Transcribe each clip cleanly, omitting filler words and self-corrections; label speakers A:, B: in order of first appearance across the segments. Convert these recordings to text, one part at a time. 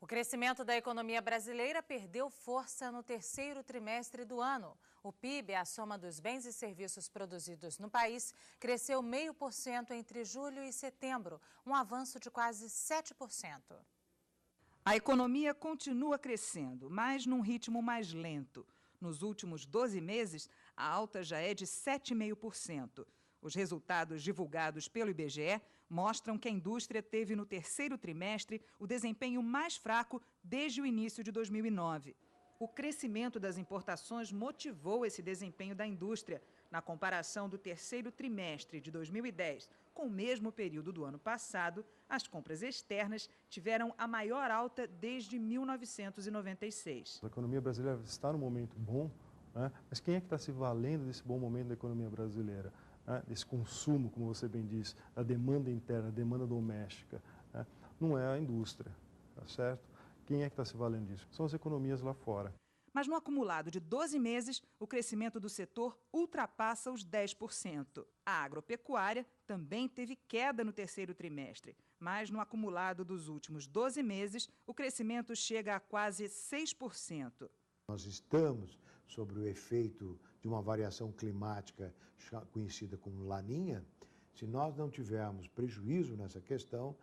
A: O crescimento da economia brasileira perdeu força no terceiro trimestre do ano. O PIB, a soma dos bens e serviços produzidos no país, cresceu 0,5% entre julho e setembro, um avanço de quase 7%.
B: A economia continua crescendo, mas num ritmo mais lento. Nos últimos 12 meses, a alta já é de 7,5%. Os resultados divulgados pelo IBGE mostram que a indústria teve no terceiro trimestre o desempenho mais fraco desde o início de 2009. O crescimento das importações motivou esse desempenho da indústria. Na comparação do terceiro trimestre de 2010 com o mesmo período do ano passado, as compras externas tiveram a maior alta desde 1996.
C: A economia brasileira está num momento bom, né? Mas quem é que está se valendo desse bom momento da economia brasileira? Desse consumo, como você bem disse, da demanda interna, da demanda doméstica, né? Não é a indústria, tá certo? Quem é que está se valendo disso? São as economias lá fora.
B: Mas no acumulado de 12 meses, o crescimento do setor ultrapassa os 10%. A agropecuária também teve queda no terceiro trimestre, mas no acumulado dos últimos 12 meses, o crescimento chega a quase 6%.
D: Nós estamos sob o efeito de uma variação climática conhecida como Laninha. Se nós não tivermos prejuízo nessa questão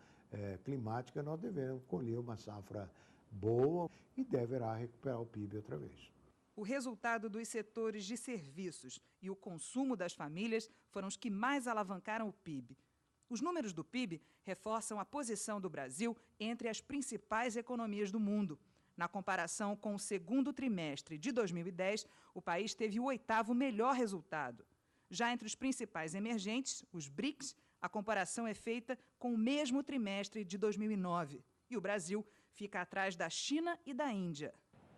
D: climática, nós devemos colher uma safra boa e deverá recuperar o PIB outra vez.
B: O resultado dos setores de serviços e o consumo das famílias foram os que mais alavancaram o PIB. Os números do PIB reforçam a posição do Brasil entre as principais economias do mundo. Na comparação com o segundo trimestre de 2010, o país teve o 8º melhor resultado. Já entre os principais emergentes, os BRICS, a comparação é feita com o mesmo trimestre de 2009. E o Brasil fica atrás da China e da Índia.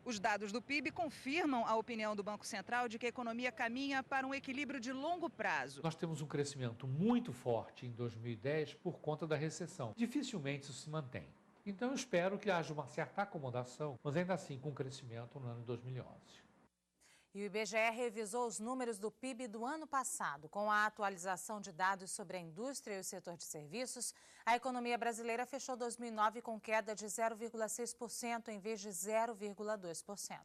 B: Os dados do PIB confirmam a opinião do Banco Central de que a economia caminha para um equilíbrio de longo prazo.
E: Nós temos um crescimento muito forte em 2010 por conta da recessão. Dificilmente isso se mantém. Então eu espero que haja uma certa acomodação, mas ainda assim com crescimento no ano de 2011.
A: E o IBGE revisou os números do PIB do ano passado. Com a atualização de dados sobre a indústria e o setor de serviços, a economia brasileira fechou 2009 com queda de 0,6% em vez de 0,2%.